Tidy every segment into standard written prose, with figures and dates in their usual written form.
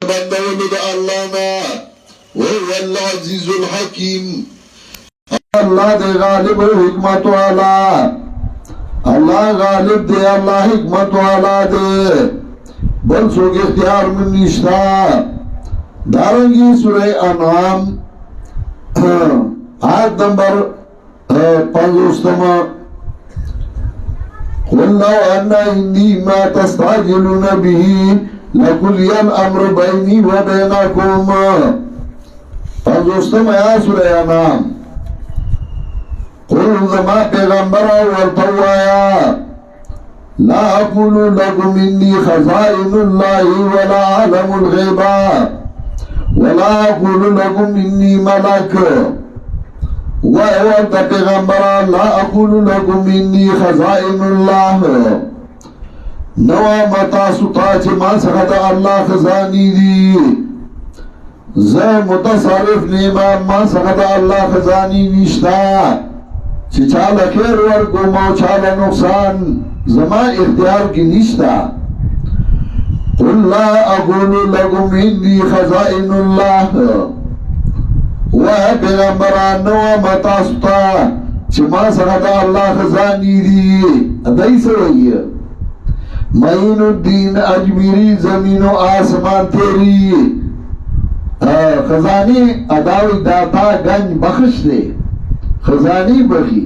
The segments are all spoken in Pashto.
بندولو دا اللہ نا وهو العزیز الحکیم اللہ دے غالب و حکمت والا اللہ غالب دے اللہ حکمت والا دے بل سوگ اختیار من نشتا دارنگی سورہ انعام آیت نمبر 50 قل لو ان عندي ما تستعجلون به لقضي الامر بيني وبينكم 50 آیت سورہ انعام قل زما پیغمبر ورطوایا لا اقول لكم اني خزائن الله ولا اعلم الغيبا ولا اقول لكم اني ملك وَأَوَلْتَ پیغمبرا لا اقول لكم اني خزائن الله نوا متا ستا چه ما سخت اللہ خزانی دی زی متصرف نیما ما سخت اللہ خزانی نشتا چه چال خیر ورکو مو چال نقصان زما اختیار کی نشتا قل لا اقول لكم اني خزائن الله پیغمبران نو متاستا چه ما سرطا اللہ خزانی دی ادائی سوئی معین الدین اجمیری زمین و آسمان تیری خزانی اداوی داتا گنج بخش دے خزانی بخی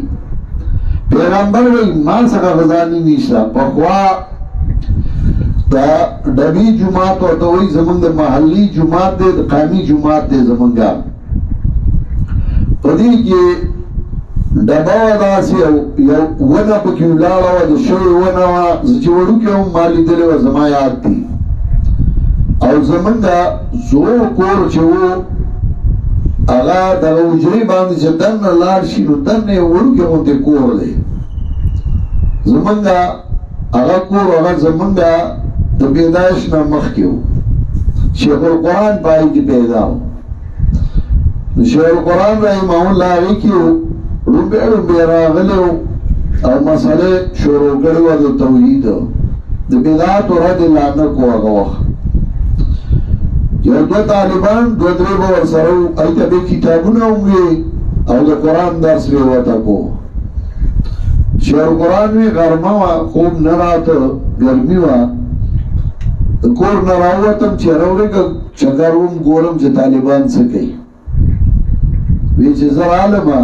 پیغمبر وی ما سکا خزانی نیشتا پخوا دا ڈبی جماعت و دوئی زمانگ محلی جماعت دے قائمی جماعت دے زمانگا پدی که ڈباو داسی یو ونا پکیو لالا و دا شوی ونا و زچی وڑو که هم مالی دلی و زمایات تی او زمن دا زور کور چه و اغا دا اجری باندی چه دن لار شیرو دن وڑو که هم تی کور دی زمن دا اغا کور اغا زمن دا پیدایش نا مخ کیو شیخ القرآن پایی کی پیداو شیخ القرآن رحمہ اللہ آگئی کیو رنبی راغلیو او مسئلے شروع کردو دا توحید دا بدعات و رد لعنکو آگا وقت یو دو طالبان دو دریبا ورسرو ایتا بے کتابونا ہونگی او دا قرآن درس بیواتا کو شیخ القرآن میں غرمہ و خوب نراتا گرمی و کور نراواتم چیروڑے کا چکروم گورم چه طالبان سکی ویچه زر عالما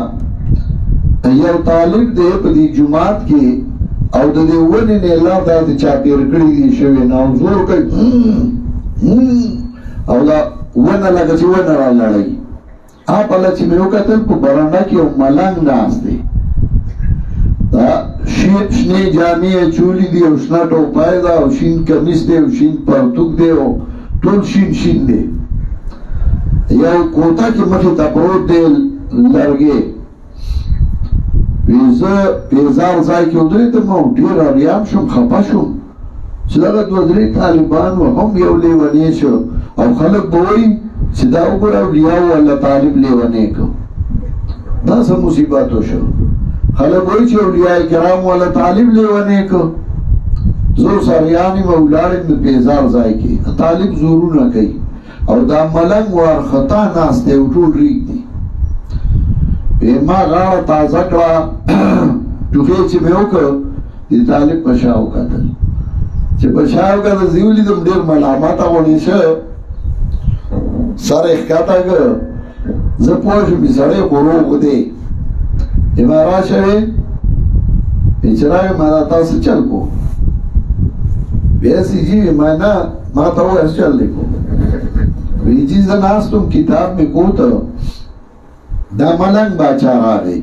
یو طالب دے پا دی جماعت کی او دا دی ونی نے اللہ دا دی چاپیر کری دی شوی ناو زور کئی او دا ون لگا چی ون را لڑائی آپ اللہ چی میو کتل پا برانڈا کی او ملنگ ناس دی دا شنی جامی چولی دی او شنا ٹو پای دا او شین کمیس دی او شین پرتوک دی او طول شین دی یا کوتا کی مخی تا پروت دے لرگے پیزار زائی کی ادری تا مو دیر آریام شم خپا شم چلگت وزری طالبان و هم یو لیوانی شو او خلق بوئی چدا اگر اولیاء اللہ طالب لیوانی کو دا سا مصیباتو شو خلق بوئی چه اولیاء کرام والا طالب لیوانی کو زور سریانی مولارن پیزار زائی کی طالب زورو نہ کئی او دا ملنگ وار خطا ناس دے اٹھول ریک دی ما غاڑا تازہ کرا ٹوکے چی میں اوکر دی طالب پشاو کتل چی پشاو کتل زیولی دم دیر ملاماتا گونی شا سر اخکاتا گر زپوشو بی سڑے قروق دے امارا شوے پیچرائی مانا تاس چل کو بیسی جی مانا ماتا ہو ایس چل لکو وی چیز ناس تم کتاب میں کوتا دا ملنگ باچا را گئی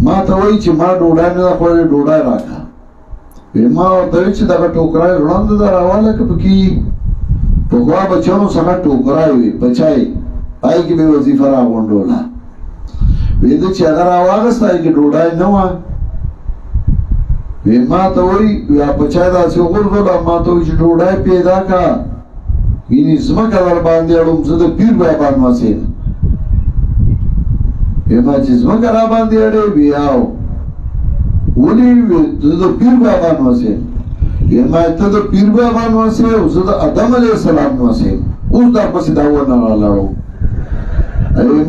ما تا وی چی ما ڈوڑای ندا خوڑی ڈوڑای راکا وی ما تاوی چی دا ٹوکرائی رونند دا راوالا کپ کی پکوا بچانو سکا ٹوکرائی وی بچائی آئی کی بے وظیفہ را گونڈولا وی دا چی اگر آواغست آئی کی ڈوڑای نوا وی ما تا وی بچائی دا سی غرزولا ما تا وی چی ڈوڑای پیدا کا اینی زمکا در باندی اڑم زده پیر بابان واسید ایما چی زمکا را باندی اڑے بیاو ولی زده پیر بابان واسید ما ته د پیر بابا نو سه او زه د ادم علیه السلام نو سه اوس دا پسې دا ونه رالاړو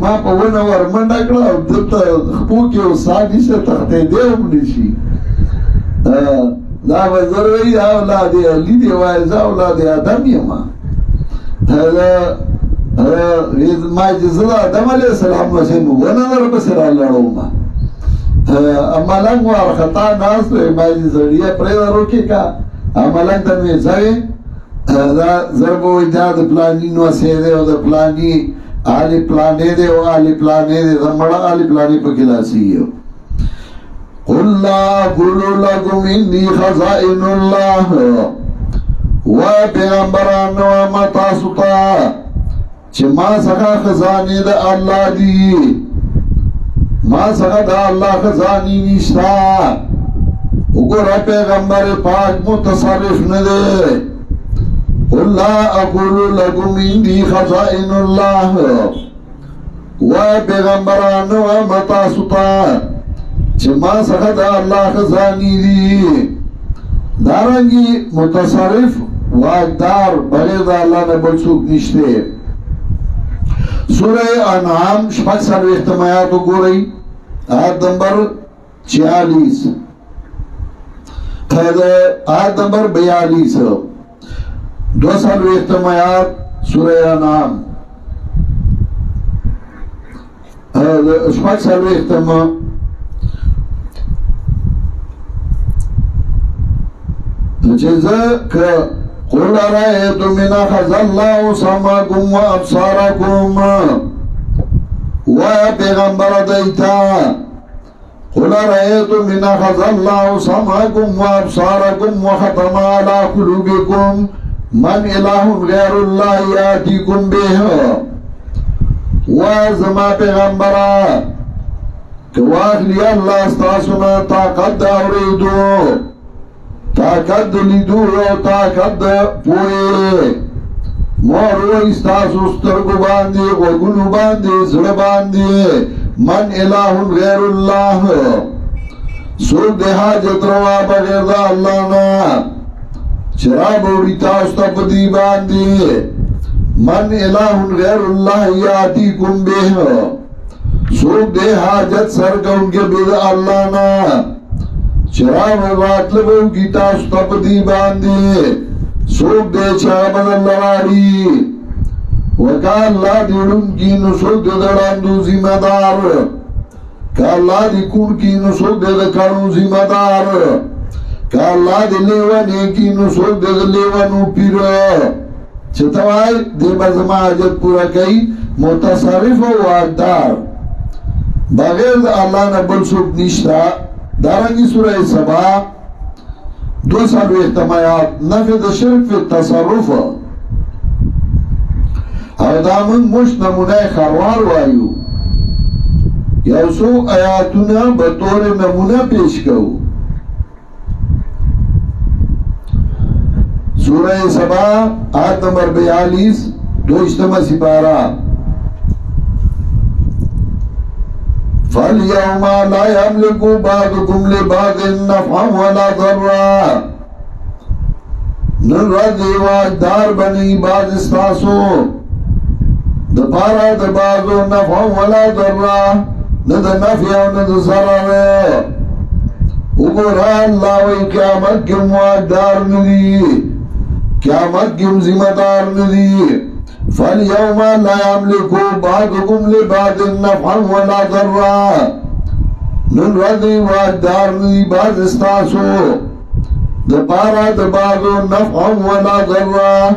ما په ونه ورمنډه کړه او دلته خپو کې او سادي شه تختې دی هم نشي دا وزر وی اولاد علی دی وای ز اولاد ادم یم ما چې زه ادم علیه السلام نو سه ونه ور پسې رالاړو ما امالنګ ورختا ناس ما چې زړیا پرې وروکې کا امالنګ ته مې ځای دا زربو دا د پلاني نو سه دی او د پلاني آلی پلانے دے و آلی پلانے دے زمڑا آلی پلانے پا کلاسیو قُلْ لَا قُلُوا لَكُمْ إِنِّي خَزَائِنُ اللَّهِ و پیغمبران و متا ستا چه ما سخا خزانی دا اللہ دی ما سخا دا اللہ خزانی نشتا اگر پیغمبر پاک متصرف ندے قل لا اقول لكم عندي خزائن الله و پیغمبران و متا ستا چه ما سخد اللہ خزانی دی دارنگی متصرف واقدار بغیر دا اللہ نبل سوک نشتے سورہ انعام شپک سالو اختمایاتو گو رئی آیت نمبر 46 آیت نمبر 42 دو سالو اختمایات سورہ انعام شپک سالو اختمایات چیزا که قل رأيتم من أخذ الله سمعكم وأبصاركم ويا پیغمبر دیتا قل رأيتم من أخذ الله سمعكم وأبصاركم وختم على قلوبكم من إله غير الله يأتيكم به وزما پیغمبر کواخلی اللہ استاسونا طاقت اوریدو طاقت لیدو او طاقت پوئے مورو استاسو سترگو باندے غوگنو باندے زڑ باندے من الہ غیر اللہ سوک دے حاجت روا بغیر دا اللہ نا شراب اوری تاستا پدی باندے من الہ غیر اللہ یاتیکم بے سوک دے حاجت سر کا ان کے بید اللہ نا شراب راتلبو کی تاستا پدی باندے سوک دے چابد اللہ راری وکا اللہ دیڑن کی نسوک دے دڑاندو ذمہ دار کا اللہ دی کون کی نسوک دے دکانو ذمہ دار کا اللہ دی لیوانے کی نسوک دے لیوانو پیر چھتوائی دے بزما حاجت پورا کئی متصرف و واقدار بغیر اللہ نبل سوک نشتا دارنگی سورہ سبا 2 سالو احتمایات نفی دا شرک فی تصرف او دامن مش نمونه خوار وایو یو سو آیاتونا بطور نمونه پیش کو سورہ سبا آیت نمبر 42 دوشتم سپارہ فَالْيَوْمَ لَا يَمْلِكُ بَعْضُكُمْ لِبَعْضٍ نَفْعًا وَلَا ضَرًّا نن رضی واجدار بنی باز استاسو دپارا دبازو نفعا ولا ضرًا ند نفع و ند ضرر اگرہ اللہ وی قیامت کم واجدار ندی قیامت کم ذمہ دار ندی فَالْيَوْمَ لَا يَمْلِكُ بَعْضُكُمْ لِبَعْضٍ نَفْعًا وَلَا ضَرًّا نن رضی واجدار ندی باز استاسو دپارا دبازو نفعا ولا ضرًا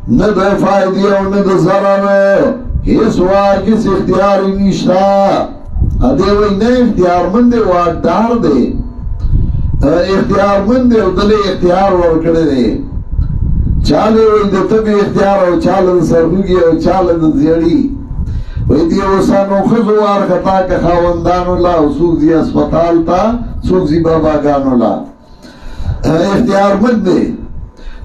ند فائدی و ند ضرر اس واقعی اختیاری نشتا ادھے وی نئے اختیار مند واجدار دے اختیار مند دے دلے اختیار ورکڑے دے چالے وی دتا بھی اختیار او چالن سرگی او چالن زیڑی وی دی اوسانو خزوار خطا که خواندانو لا سوک زی اسپتال تا سوک زی بابا گانو لا اختیار مند دے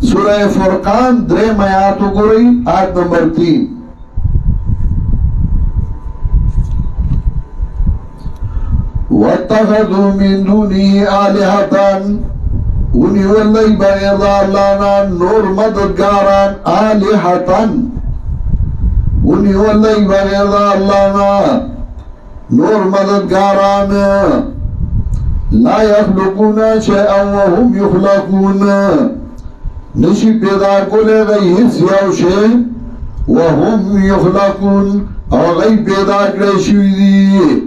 سورہ فرقان 3 آیاتو گوئی آیت نمبر 3 وَاتَّخَذُوا مِن دُونِهِ آلِهَةً ونیولی بغیر دا اللہ نا نور مددگاران آلہتن ونیولی بغیر دا اللہ نا نور مددگاران لا یخلقون شیئا وهم یخلقون نشی پیدا کولے گئی حس یو شے وهم یخلقون او غی پیدا کرے شوی دی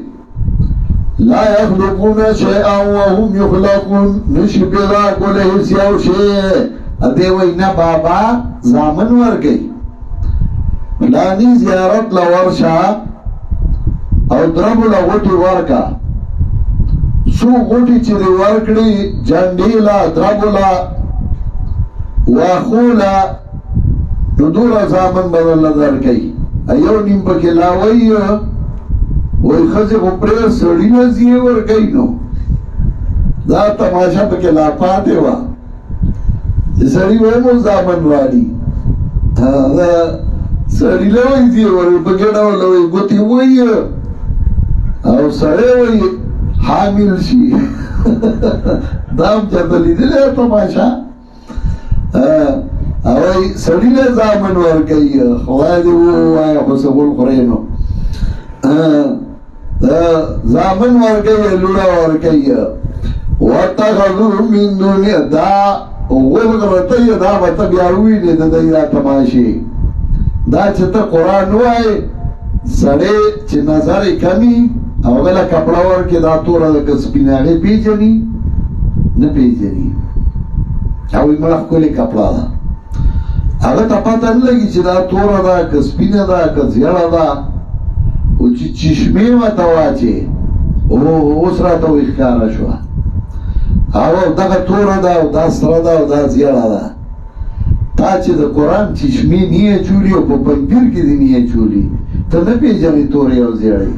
لا یخلقون شیئا وهم یخلقون نشی پیدا کولے حس یو شے ادے وینا بابا زامن ور گئی فلانی زیارت لورشا او دربو لغوٹی ورکا سو غوٹی چی دی ورکڑی جنڈیلا دربولا واخولا ندورا زامن بدل نظر کئی ایو نیم پکی لاوئی وی خزی خپری سڑی نزیه ور کئی نو دا تماشا پکی لا پاتے وا سڑی ویمو زامن والی سڑی لوئی زیه ور پکی ڈاو لوئی گوتی وی او سڑی وی حامل شی دام چتلی دلے تماشا اوی سڑیل زامن ورکی خواهی دیو آیا خسبول خورینو زامن ورکی لوڑا ورکی واتخذو من دنیا دا غلغرطی دا بطبیاروی دی دا تماشی دا چتا قرآن وائی سڑے چی نظر کمی اوغلا کپڑا ورکی دا تورا دا کسپیناغی پیجنی نپیجنی اوی ملخ کولی کپڑا دا اگه تا پتا نلگی چی دا تورا دا کسپین دا کزیڑا دا او چی چشمی ما تواچی اوس را تاو اخکارا شوا او دا تورا دا او دا سرا دا او دا زیڑا دا تا چی دا قرآن چشمی نیه چولی او پا پنپیر کی دی نیه چولی تا نپی جانی توری او زیڑی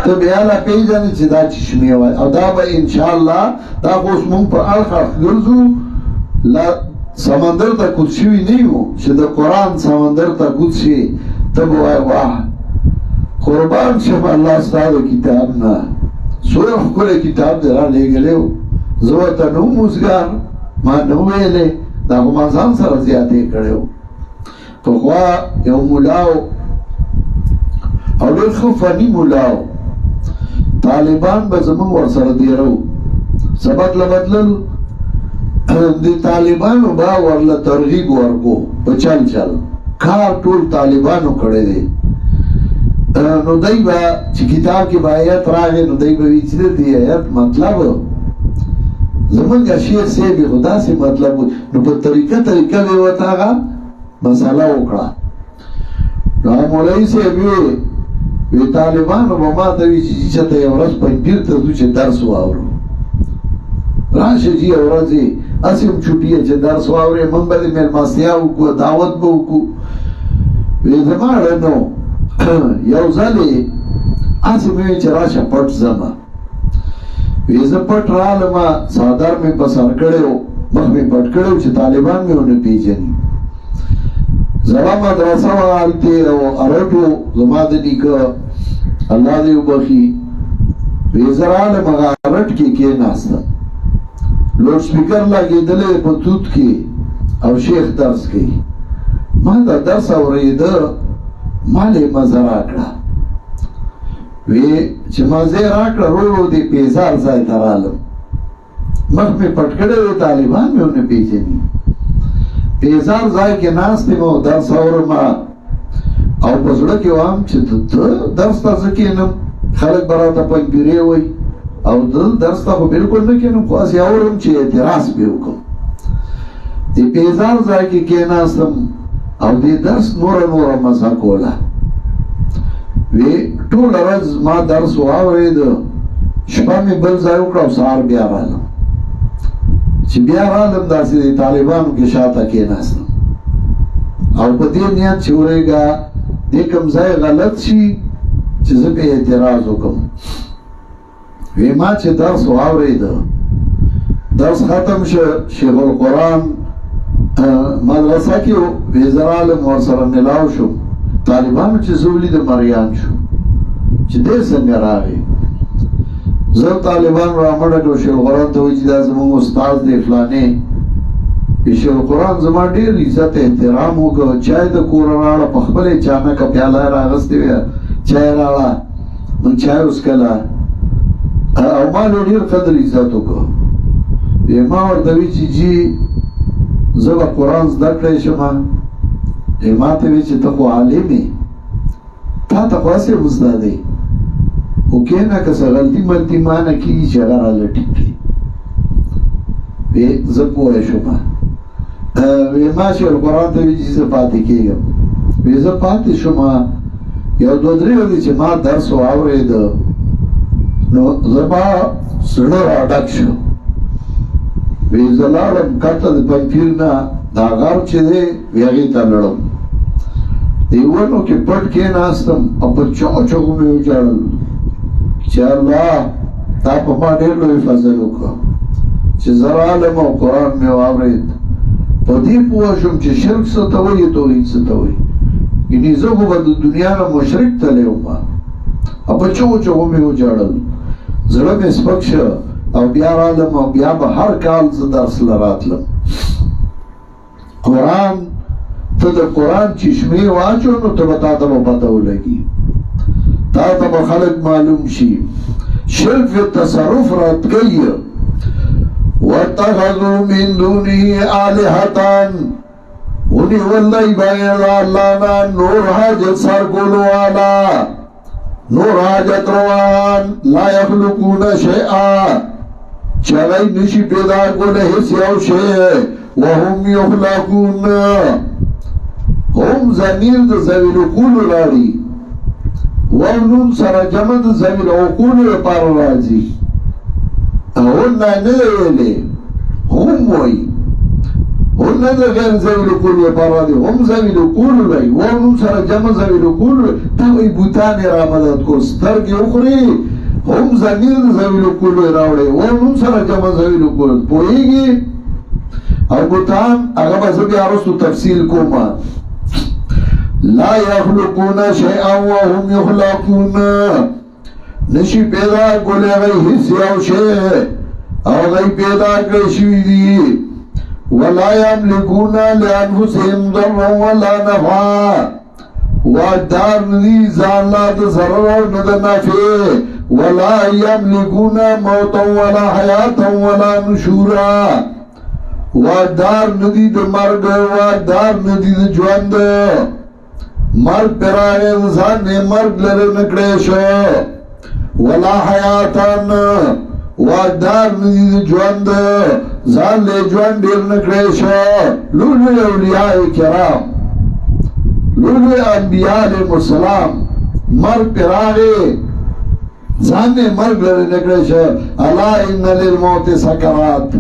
تا بیالا پی جانی چی دا چشمی وای او دا با انشاءاللہ دا خوص مون پا الخف گرزو سمندر تا کود شوی نیو چه دا قرآن سمندر تا کود شوی تب وای واح قربان شم اللہ استاد کتاب نا سوی خکول کتاب درا لے گلیو زوتا نو موزگار ما نو ویلے دا خو مازان سر زیادے کڑیو تو خواہ یو ملاو او لیر خو فنی ملاو طالبان با زمان ورسر دیرو سبق لبدلل دی طالبانو با ورل ترغیب ورکو چل چل کار ټول طالبانو کړی دی نو دای با چې کتاب کې آیت راغی نو دای به ویچ دی آیت مطلب زمونږ شیخ صاحب خدا سے مطلب نو په طریقه به وتاغه مساله وکړه نو مولوی صاحب وی طالبانو به ما ته وی چې ته یو ورځ پنځیر ته چې درس واورو راشه جی ورځي اسیم چوټیه چې درس واوري من به مېلمستیا وکړو دعوت به وکړو وی زماره نو یو ځلې اسیم چې راشه پټ زما وی زه پټ رالم صادر مې په سر کړو مخ مې پټ کړو چې طالبان مې ونه پیژني زما مدرسه والته او اړټو زما د نیکه الله دې وبخي وی زراله مغارت کې ناسته لوډ سپیکر لګېدلې په توت کې او شیخ درس کوي ما دا درس اورېده مالې مزه راکړه وی چې مزه راکړه ورو دې پیزار ځای ته رالم مخ مې پټ کړی و طالبان مې ونه پیژني پیزار ځای کې ناست یم او درس اورم او په زړه کې وام چې ته درس ته زه کښېنم خلک به راته پنجبیرې وایي او دل درس ته خو بلکل نه کېنم خو هسې اورم چې اعتراض پې وکړم د پیزار ځای کې کېناستم او دې درس نوره مزه کوله وی ټوله ورځ ما درس واورېده شپه مې بل ځای وکړه او سهار بیا رالم چې بیا رالم داسې د طالبانو کې شاته کېناستم او په دې نیت چې ورېږه دې کوم ځای غلط شي چې زه پې اعتراض وکړم وی ما چې درس واورېده درس ختم شو شیخ القرآن مدرسه کې وی زه رالم ورسره ملاو شو طالبانو چې زه ولیدم مریان شو چې دې څنګه راغی زه طالبان رامړه کړو شیخ القرآن ته وایي چې دا زموږ استاد دی فلانې شیخ القرآن زما ډېر عزت احترام وکړ چای د کوره راوړه په خپلې چانکه پیاله یې راغستې وه چای راوړه نو چای وڅښله او ما له ډېر قدر عزت وکړ ما ورته وی چې جي زه به قرآن زده کړی شم ما ته وی چې ته خو عالم یې تا ته خو هسې هم زده دی خو کښېنه که څه غلطي ملطي ما نه کېږي چې هغه راله ټیک کړي وی زه پوه شوم وی ما شیخ القرآن ته وی چې زه پاتې کېږم وی زه پاتې شوم یو دوه درې ورځې چې ما درس واورېده نو زما زړه راډک شو وی زه لاړم کټه د پنځپیر نه دا غار چې دی وی هغې ته لړم د ونو کې پټ کېناستم او په چغو چغو مې وژړل چې الله تا په ما ډېر لوی فضل وکړه چې زه رالم او قرآن مې واورېد په دې پوه شوم چې شرک څه ته وایي توحید څه ته وایي یعنې زه خو به د دنیا نه مشرک تللی وم او په چغو چغو مې وژړل زړه مې سپک شه او بیا رالم او بیا به هر کال زه درس له راتلم قرآن ته د قرآن چشمې واچو نو ته به تا ته به پته ولګي تا ته به خلک معلوم شي شرک فی تصرف رد کوي واتخذوا من دونه آلهة ونیولی بغیر اللہ نا نور حاجت سرکولو والا نور حاجت روان لا یخلقون شیئا چغی نشی پیدا کول حس یو شیئ وهم یخلقون هم زمیر دا زویل قول راری وهم سر جمع دا زویل قول پار رازی هون نه هم وای هون نه غیر زویل قول پار رازی هم زویل قول رای وهم سر جمع زویل قول تا وی بوتان را مدد کو سترگی اخری هم زمیر دا زویل قول راوڑی وهم سر جمع زویل قول پوئیگی او بوتان اگر بزبی عرصو تفصیل کو ما لا یخلقون شیئا وهم یخلقون نشی پیدا کولی غی حصی او شیئ او غی پیدا کرشوی دی ولا یملکون لانفسهم ضرا ولا نفعا واجدار ندی زان لا ضرر ند نفع ولا یملکون موتا ولا حیاتا ولا نشورا واجدار ندی د مرگ واجدار ندی د ژوند مرگ پراغه ځان نه مرگ لره نکړې شو ولا حیاتن واجدار ندی د ژوند ځان له ژوند ډیر نکړې شو لوی اولیاء کرام لوی انبیاء علیهم السلام مرگ پراغه ځان نه مرگ لره نکړې شو الا ان للموت سکرات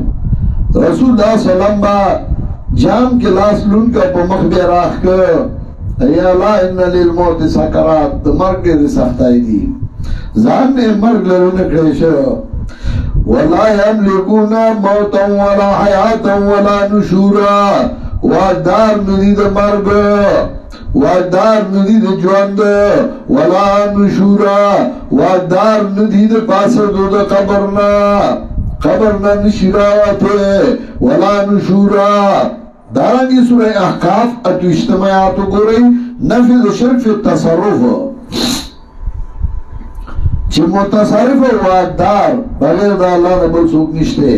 رسول اللہ صلی اللہ علیہ وسلم جام کے لاس لون کا پا مخ بے راخ کر اے اللہ ان للموت سکرات مرگ دے سختائی دی زان نے مرگ لرون کریشا ولا یملکون موتا ولا حیاتا ولا نشورا واجدار ندید مرگ واجدار ندید جواند ولا نشورا واجدار ندید پاس دو دا قبرنا قبرنا نشراوته ولا نشورا دارنگی سورہ احقاف اتو اجتماعاتو گو رئی نفذ شرک فی التصرف چی متصرف واجدار بغیر دا اللہ نبل سوک نشتے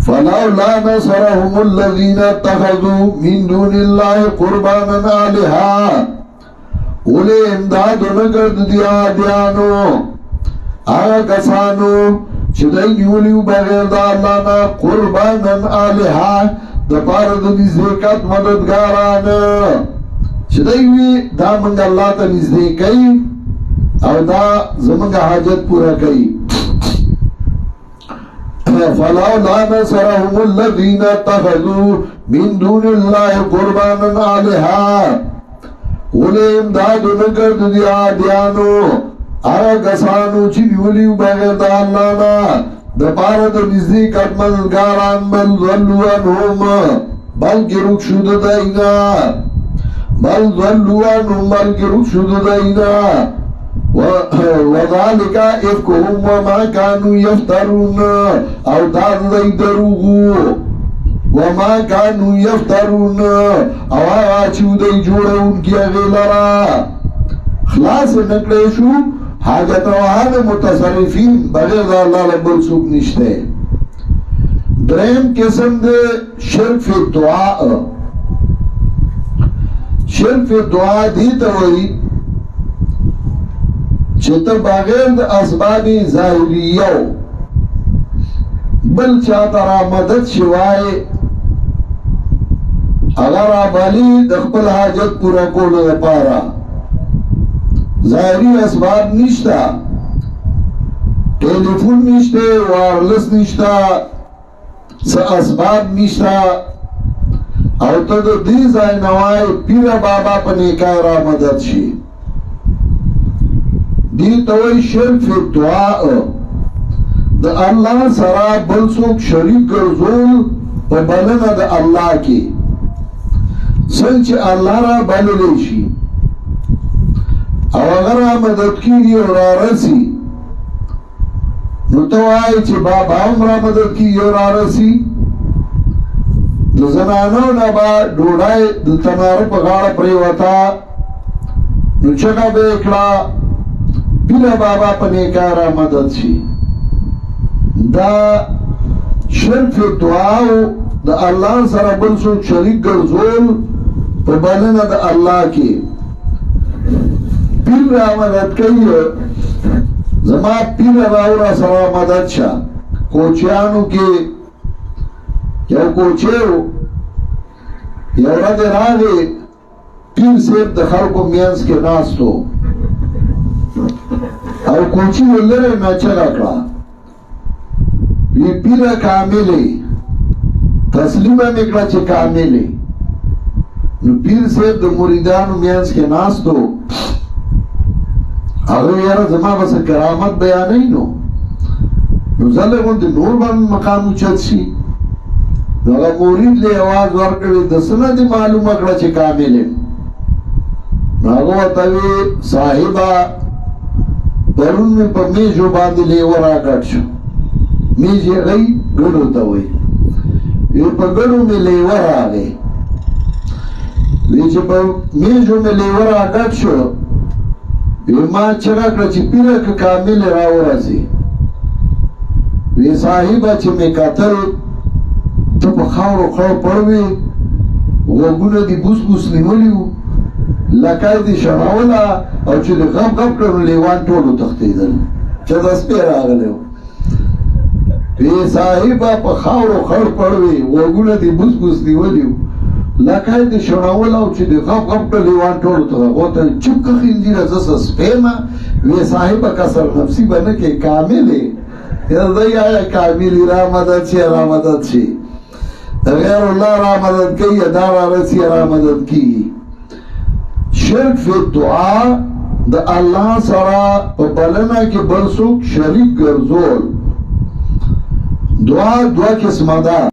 فلولا نصرهم الذین اتخذوا من دون اللہ قربانا آلہا اولی امدادو نگرد دیا دیانو آغا کسانو چدائی نیولیو بغیر دا اللہ نا قربانن آلہا دا پارد نزدیکت مددگاران چدائی وی دا منگ اللہ تا نزدیکی او دا زمنگ حاجت پورا کئی فلولا نصرهم الذین اتخذوا من دون اللہ قربانن آلہا اولی امدادو نکرد دیا دیانو آغا کسانو چی نیولیو بغیر دا اللہ نا دا پارد نزدیکت مددگاران بل ظلوانهم بلکی رک شد دائنا بل ظلوانهم بلکی رک شد دائنا وذالک افکهم وما کانو یفترون او داد دی دروغو وما کانو یفترون او آغا چیو دی جوڑون کی اغیلرا خلاص نکڑے شو حاجت روحان متصرفین بغیر دا اللہ لبل سوک نشتے درہم قسم دے شرک فی دعا شرک فی دعا دیتا ہوئی چھتا بغیر دا اسباب ظاہریو بل چاہتا را مدد شوائے اگر آبالی دخبل حاجت پورا کولو دا پارا ظاہری اسباب نشتا ٹیلیفون نشتے وارلس نشتا سا اسباب نشتا او تا دا دی زائی نوائی پیر بابا پا نیکارا مدد شی دی توی شرک فی دعا دا اللہ سرا بلسوک شریک گرزول پا بلن دا اللہ کی سنچ اللہ را بللیشی او اگر مدد کی دی اور آرسی نو تو آئی چی بابا ہم را مدد کی اور آرسی دو زنانو نبا ڈوڑائی دو تنارو پا غاڑا پریوتا نو چکا بے اکڑا پیلا بابا پا نیکارا مدد شی دا شرک فی دعاو دا اللہ سر بلسو شریک گرزول پا بلن دا اللہ کی پیر را مدد کئی زما پیر راورا سرا مدد شا کوچیانو کی یو کوچیو یو رد راگے پیر سیب دخل کو مینس کے ناستو او کوچی ولره نچل اکڑا وی پیر کاملی تسلیمه مکڑا چه کاملی نو پیر سیب دا مریدانو مینس کے ناستو اگر یارا زما بس کرامت بیانی نو زلگون دی نور بان مقامو چد شی نو اگر مرید لی آواز ورکوی دسنا دی معلوم اکڑا چه کاملی نو اگر وطوی صاحبا پرون میں پا میجو باندی لیورا کٹ شو میجی غی گڑو تاوی وی پا گڑو میں لیورا گئی وی چی پا میجو میں لیورا کٹ شو وی ما چرا کرا چی پیرک کامل راو رازی وی صاحبا چی میں کتر تو پا خاورو خور پڑوی وگونا دی بوس بوس نیولیو لکای دی شراولا او چې د غم غم کړو لیوان ټولو تختیدل چې د سپیر راغلیو وی صاحبا په خاورو خړ پړوي وګونه دی بوس بوس نیولیو لکای دی شراولا او چې د غم غم کړو لیوان ټولو ته غوته چپ کخیندی رزس سپیما وی صاحبا کسر نفسی بنه کې کاملې یا دی آیا کاملی را مدد شي را مدد شي غیر الله را مدد کوي دا را رسی را مدد کوي شرک فی دعا دا اللہ سرا پا بلنا کی بلسوک شریک گرزول دعا دعا قسم دا